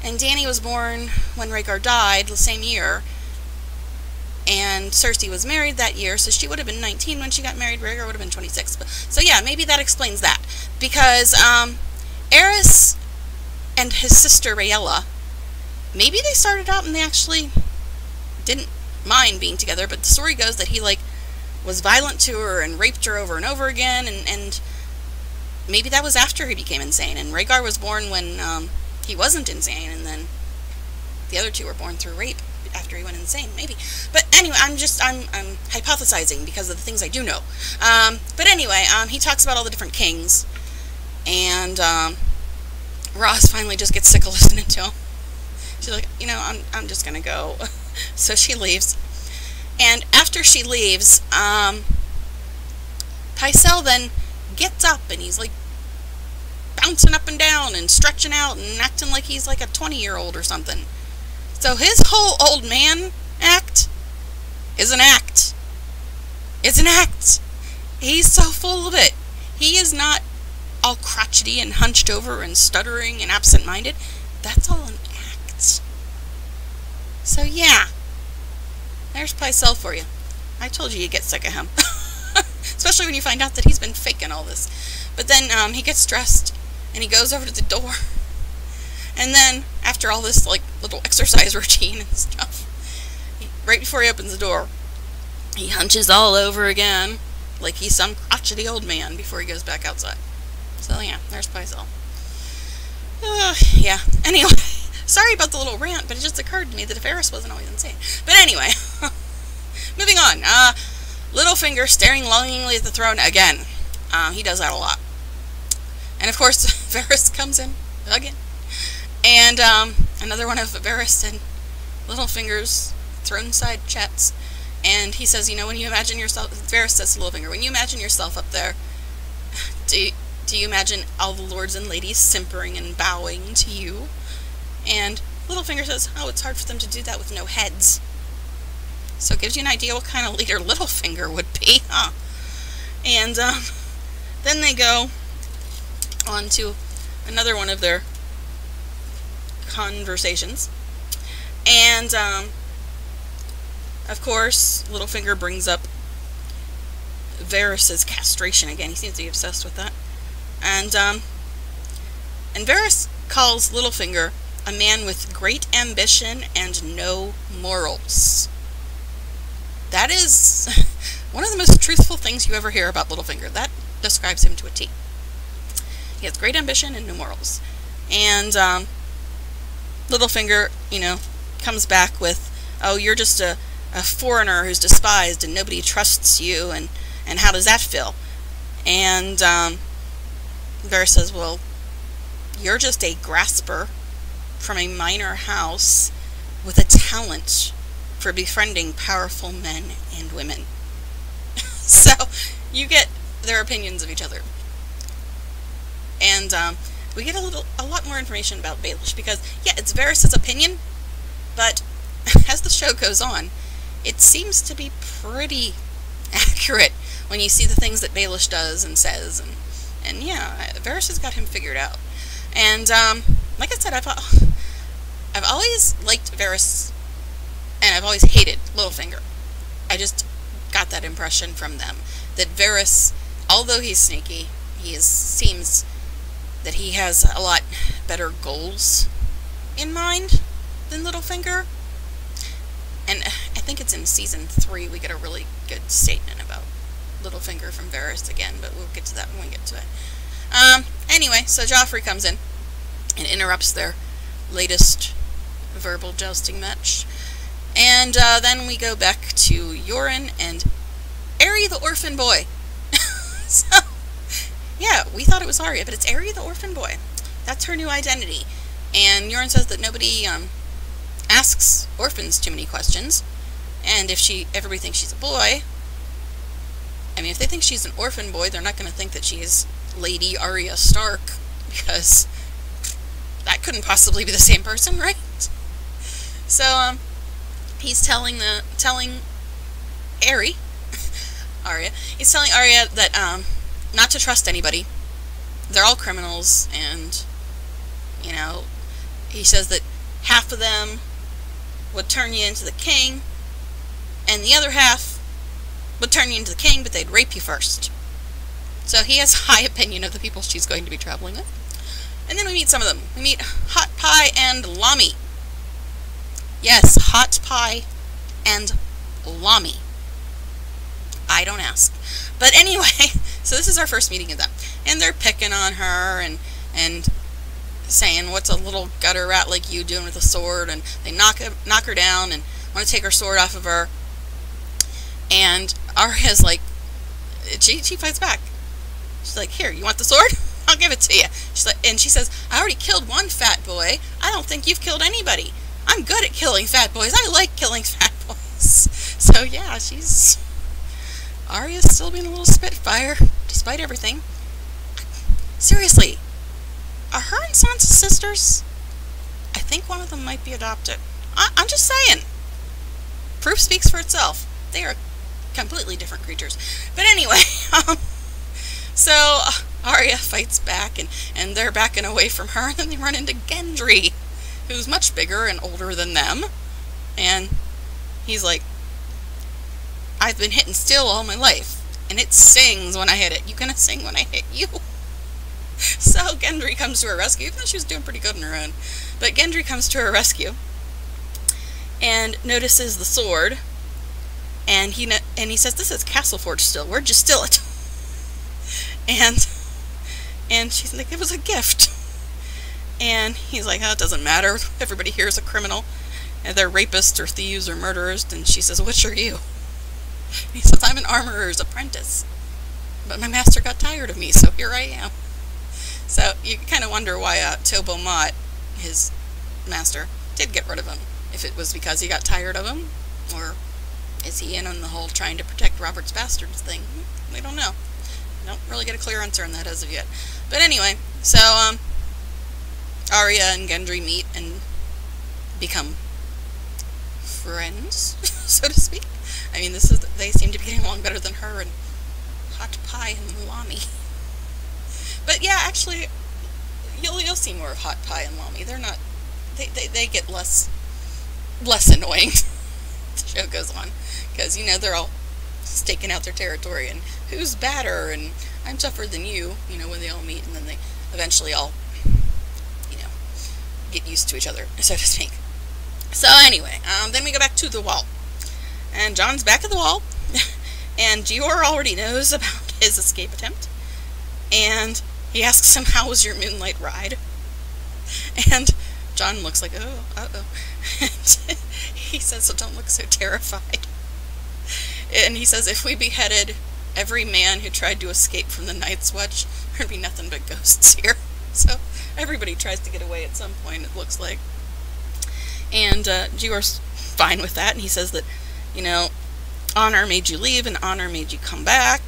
And Dany was born when Rhaegar died, the same year. And Cersei was married that year, so she would have been 19 when she got married. Rhaegar would have been 26. So yeah, maybe that explains that. Because Aerys and his sister Rhaella, maybe they started out and they actually didn't mind being together, but the story goes that he, like, was violent to her and raped her over and over again, and maybe that was after he became insane. And Rhaegar was born when he wasn't insane, and then the other two were born through rape after he went insane, maybe. But anyway, I'm hypothesizing because of the things I do know. But anyway, he talks about all the different kings, and Ross finally just gets sick of listening to him. She's like, you know, I'm just gonna go. So she leaves. And after she leaves, Pycelle then gets up, and he's like bouncing up and down and stretching out and acting like he's like a 20-year-old or something. So his whole old man act is an act. It's an act. He's so full of it. He is not all crotchety and hunched over and stuttering and absent-minded. That's all an act. So yeah, there's Pycelle for you. I told you you'd get sick of him. Especially when you find out that he's been faking all this. But then he gets dressed and he goes over to the door. And then, after all this, like, little exercise routine and stuff, right before he opens the door, he hunches all over again, like he's some crotchety old man before he goes back outside. So yeah, there's Pycelle. Yeah, anyway, sorry about the little rant, but it just occurred to me that if Aerys wasn't always insane. But anyway, moving on. Littlefinger staring longingly at the throne again. He does that a lot. And of course, Varys comes in again. And another one of Varys and Littlefinger's throne-side chats. And he says, you know, when you imagine yourself, Varys says to Littlefinger, when you imagine yourself up there, do you imagine all the lords and ladies simpering and bowing to you? And Littlefinger says, oh, it's hard for them to do that with no heads. So it gives you an idea what kind of leader Littlefinger would be, huh? And then they go on to another one of their conversations. And, of course, Littlefinger brings up Varys' castration again. He seems to be obsessed with that. And Varys calls Littlefinger a man with great ambition and no morals. That is one of the most truthful things you ever hear about Littlefinger. That describes him to a T. He has great ambition and no morals. And Littlefinger, you know, comes back with, oh, you're just a foreigner who's despised and nobody trusts you, and how does that feel? And Varys says, well, you're just a grasper from a minor house with a talent for befriending powerful men and women. So you get their opinions of each other. And we get a lot more information about Baelish, because, yeah, it's Varys' opinion, but as the show goes on, it seems to be pretty accurate when you see the things that Baelish does and says, and yeah, Varys has got him figured out. And like I said, I've always liked Varys, and I've always hated Littlefinger. I just got that impression from them, that Varys, although he's sneaky, seems that he has a lot better goals in mind than Littlefinger. And I think it's in season 3 we get a really good statement about Littlefinger from Varys again, but we'll get to that when we get to it. Anyway, so Joffrey comes in and interrupts their latest verbal jousting match. And then we go back to Yoren and Arya the orphan boy. So, yeah, we thought it was Arya, but it's Arya the orphan boy. That's her new identity. And Yoren says that nobody asks orphans too many questions. And if everybody thinks she's a boy, I mean, if they think she's an orphan boy, they're not going to think that she's Lady Arya Stark, because that couldn't possibly be the same person, right? So, he's telling Arya, he's telling Arya that, not to trust anybody. They're all criminals, and, you know, he says that half of them would turn you into the king, and the other half would turn you into the king, but they'd rape you first. So he has high opinion of the people she's going to be traveling with. And then we meet some of them. We meet Hot Pie and Lami. Yes, Hot Pie and Lami. I don't ask. But anyway, so this is our first meeting of them. And they're picking on her and saying, what's a little gutter rat like you doing with a sword? And they knock her down and want to take her sword off of her. And Arya's like, she fights back. She's like, here, you want the sword? I'll give it to you. She's like, and she says, I already killed one fat boy. I don't think you've killed anybody. I'm good at killing fat boys. I like killing fat boys. So yeah, Arya's still being a little spitfire, despite everything. Seriously, are her and Sansa sisters? I think one of them might be adopted. I'm just saying. Proof speaks for itself. They are completely different creatures. But anyway, so Arya fights back, and they're backing away from her, and then they run into Gendry, who's much bigger and older than them. And he's like, I've been hitting steel all my life, and it sings when I hit it. You gonna sing when I hit you? So Gendry comes to her rescue, even though she was doing pretty good on her own. But Gendry comes to her rescue and notices the sword, and he says, this is Castleforge still. Where'd you steal it? And she's like, it was a gift. And he's like, oh, it doesn't matter. Everybody here is a criminal, and they're rapists or thieves or murderers. And she says, which are you? He says, I'm an armorer's apprentice, but my master got tired of me, so here I am. So you kind of wonder why Tobo Mott, his master, did get rid of him. If it was because he got tired of him, or is he in on the whole trying to protect Robert's bastards thing? We don't know. Don't really get a clear answer on that as of yet. But anyway, so Arya and Gendry meet and become friends, so to speak. I mean, they seem to be getting along better than her and Hot Pie and Lami. But yeah, actually, you'll see more of Hot Pie and Lami. They're not, they get less annoying as the show goes on, because, you know, they're all staking out their territory, and who's badder, and I'm tougher than you, you know, when they all meet, and then they eventually all, you know, get used to each other, so to speak. So anyway, then we go back to the wall, and Jon's back at the wall, and Gior already knows about his escape attempt, and he asks him, how was your moonlight ride? And Jon looks like, oh, uh-oh. And he says, so don't look so terrified. And he says, if we beheaded every man who tried to escape from the Night's Watch, there'd be nothing but ghosts here. So everybody tries to get away at some point, it looks like. And Gior's fine with that, and he says that, you know, honor made you leave, and honor made you come back.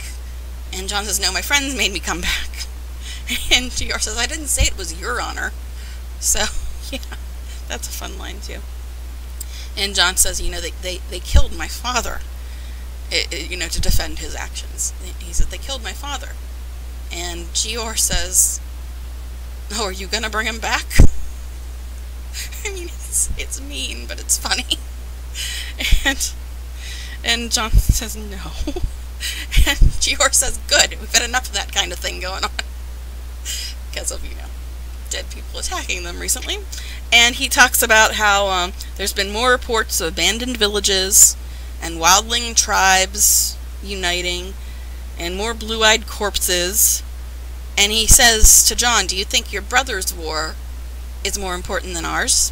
And Jon says, no, my friends made me come back. And Gior says, I didn't say it was your honor. So, yeah, that's a fun line, too. And Jon says, you know, they killed my father, you know, to defend his actions. He said, they killed my father. And Gior says, oh, are you gonna bring him back? I mean, it's mean, but it's funny. And Jon says, no. And Gior says, good, we've had enough of that kind of thing going on. Because of, you know, dead people attacking them recently. And he talks about how there's been more reports of abandoned villages and wildling tribes uniting and more blue-eyed corpses. And he says to Jon, do you think your brother's war is more important than ours?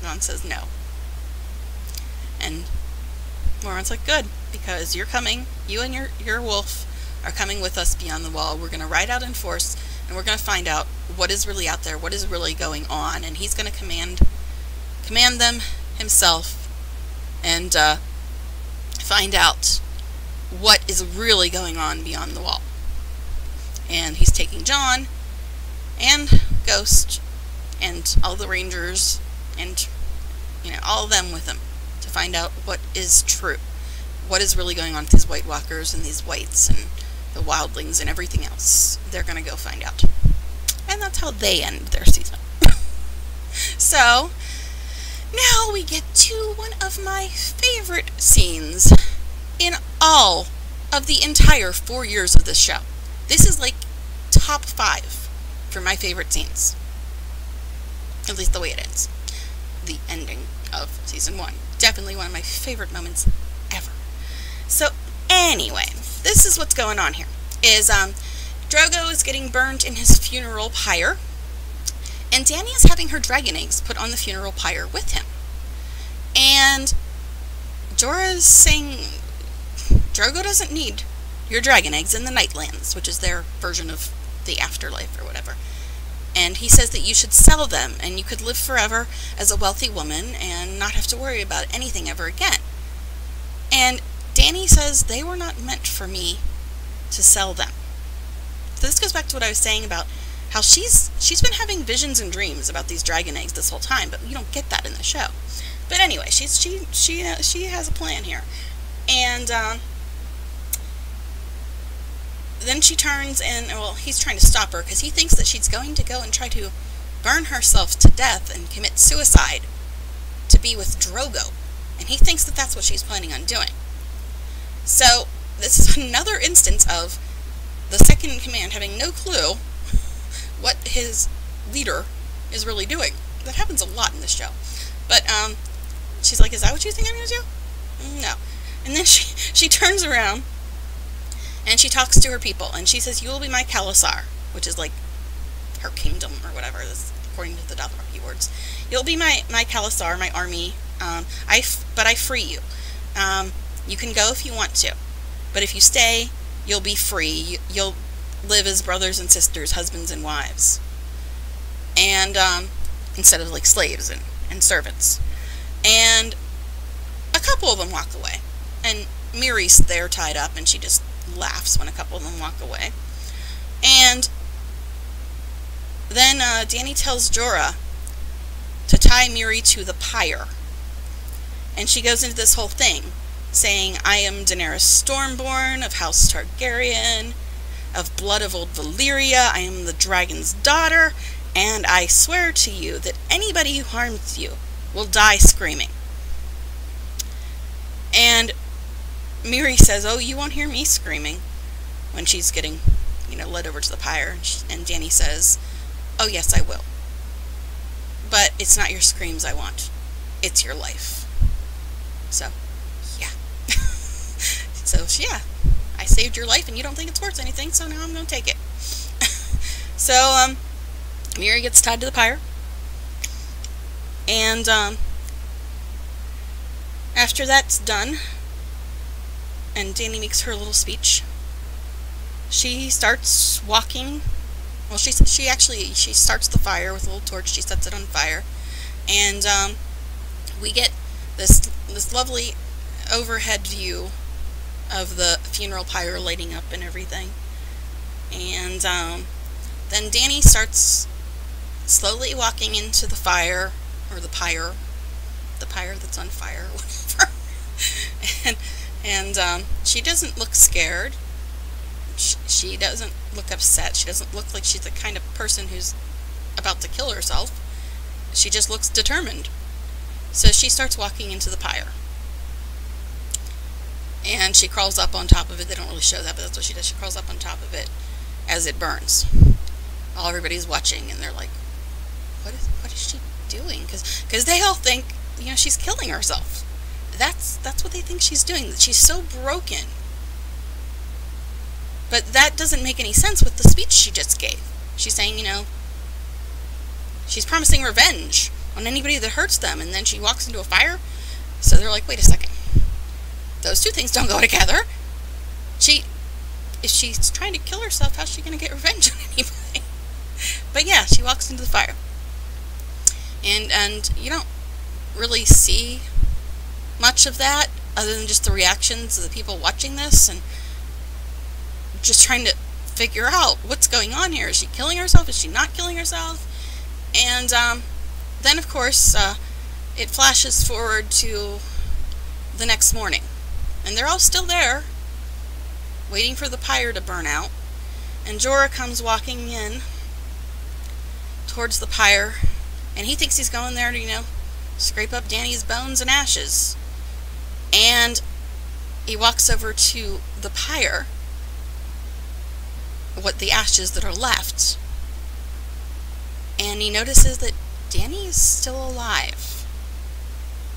Jon says no. And Mormont's like, good, because you're coming, you and your wolf are coming with us beyond the wall. We're going to ride out in force, and we're going to find out what is really out there, what is really going on, and he's going to command them himself, and find out what is really going on beyond the wall. And he's taking Jon and Ghost and all the Rangers and, all of them with him to find out what is true. What is really going on with these White Walkers and these Whites and the Wildlings and everything else. They're going to go find out. And that's how they end their season. So, now we get to one of my favorite scenes in all of the entire 4 years of this show. This is like top 5 for my favorite scenes. At least the way it ends. The ending of season 1. Definitely one of my favorite moments ever. So anyway, this is what's going on here. Is Drogo is getting burned in his funeral pyre, and Dany is having her dragon eggs put on the funeral pyre with him. And Jorah is saying Drogo doesn't need your dragon eggs in the Nightlands, which is their version of the afterlife or whatever. And he says that you should sell them, and you could live forever as a wealthy woman and not have to worry about anything ever again. And Dany says they were not meant for me to sell them. So this goes back to what I was saying about how she's been having visions and dreams about these dragon eggs this whole time, but you don't get that in the show. But anyway, she has a plan here, and then she turns and, well, he's trying to stop her because he thinks that she's going to go and try to burn herself to death and commit suicide to be with Drogo. And he thinks that that's what she's planning on doing. So, this is another instance of the second in command having no clue what his leader is really doing. That happens a lot in this show. But, she's like, is that what you think I'm going to do? No. And then she turns around and she talks to her people, and she says, you will be my Khalasar, which is like her kingdom or whatever, according to the Dothraki words. You'll be my Khalasar, my army, but I free you. You can go if you want to, but if you stay, you'll be free. You'll live as brothers and sisters, husbands and wives. And, instead of like slaves and servants. And a couple of them walk away. And Miri's there tied up, and she just laughs when a couple of them walk away. And then Dany tells Jorah to tie Miri to the pyre. And she goes into this whole thing, saying, I am Daenerys Stormborn of House Targaryen, of blood of old Valyria, I am the dragon's daughter, and I swear to you that anybody who harms you will die screaming. And Miri says, oh, you won't hear me screaming, when she's getting, led over to the pyre. And Dany says, oh, yes, I will. But it's not your screams I want. It's your life. So, yeah. So, yeah. I saved your life, and you don't think it's worth anything, so now I'm going to take it. So, Miri gets tied to the pyre. And, after that's done, and Dany makes her little speech, she starts walking. Well, she starts the fire with a little torch. She sets it on fire, and we get this lovely overhead view of the funeral pyre lighting up and everything. And then Dany starts slowly walking into the fire, or the pyre that's on fire, or whatever. And she doesn't look scared. She doesn't look upset. She doesn't look like she's the kind of person who's about to kill herself. She just looks determined. So she starts walking into the pyre. And she crawls up on top of it. They don't really show that, but that's what she does. She crawls up on top of it as it burns. While everybody's watching, and they're like, what is she doing? Because they all think, she's killing herself. That's what they think she's doing. That she's so broken. But that doesn't make any sense with the speech she just gave. She's saying, she's promising revenge on anybody that hurts them, and then she walks into a fire. So they're like, wait a second. Those two things don't go together. If she's trying to kill herself, how's she going to get revenge on anybody? But yeah, she walks into the fire. And you don't really see much of that, other than just the reactions of the people watching this, and just trying to figure out what's going on here. Is she killing herself? Is she not killing herself? And then, of course, it flashes forward to the next morning. And they're all still there, waiting for the pyre to burn out. And Jorah comes walking in towards the pyre, and he thinks he's going there to, you know, scrape up Dany's bones and ashes. And he walks over to the pyre, the ashes that are left, and he notices that Dany is still alive.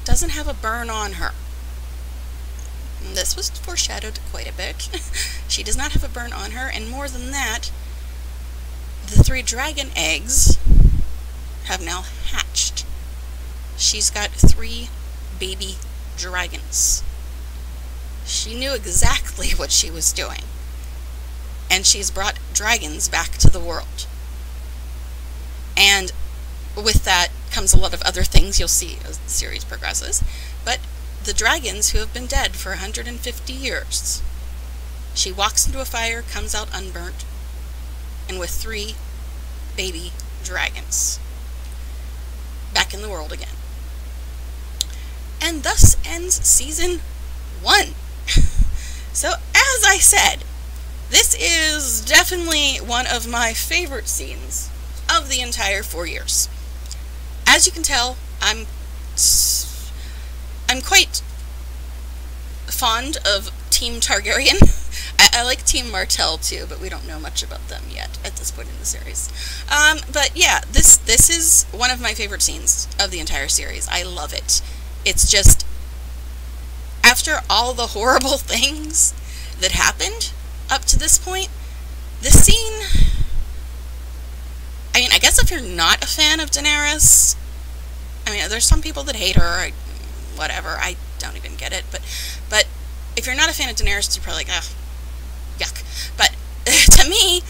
Doesn't have a burn on her. And this was foreshadowed quite a bit. She does not have a burn on her, and more than that, the 3 dragon eggs have now hatched. She's got 3 baby dragons. She knew exactly what she was doing. And she's brought dragons back to the world. And with that comes a lot of other things you'll see as the series progresses. But the dragons who have been dead for 150 years. She walks into a fire, comes out unburnt, and with 3 baby dragons. Back in the world again. And thus ends season 1. So, as I said, this is definitely one of my favorite scenes of the entire 4 years. As you can tell, I'm quite fond of Team Targaryen. I like Team Martell too, but we don't know much about them yet at this point in the series. But yeah, this is one of my favorite scenes of the entire series. I love it. It's just, after all the horrible things that happened up to this point, this scene, I mean, I guess if you're not a fan of Daenerys, I mean, there's some people that hate her, whatever, I don't even get it, but if you're not a fan of Daenerys, you're probably like, ugh, yuck. But to me,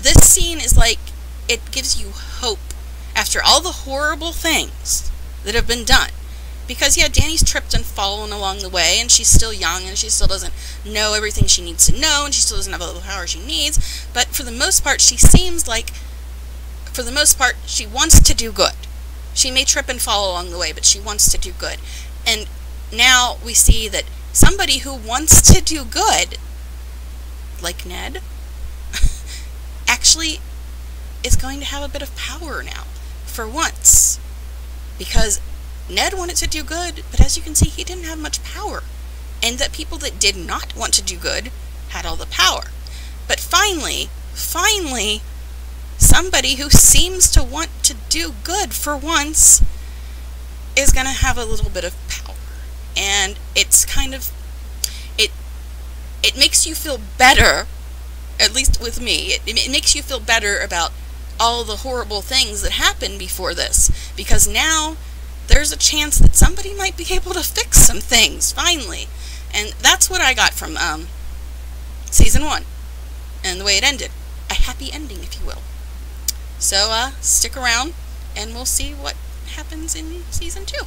this scene is like, it gives you hope after all the horrible things that have been done. Because, yeah, Dany's tripped and fallen along the way, and she's still young, and she still doesn't know everything she needs to know, and she still doesn't have all the power she needs, but for the most part, she seems like, for the most part, she wants to do good. She may trip and fall along the way, but she wants to do good. And now we see that somebody who wants to do good, like Ned, actually is going to have a bit of power now, for once. Because Ned wanted to do good, but as you can see, he didn't have much power. And that people that did not want to do good had all the power. But finally, somebody who seems to want to do good for once is going to have a little bit of power. And it's kind of, it makes you feel better, at least with me, it makes you feel better about all the horrible things that happened before this. Because now there's a chance that somebody might be able to fix some things, finally. And that's what I got from Season 1. And the way it ended. A happy ending, if you will. So, stick around, and we'll see what happens in Season 2.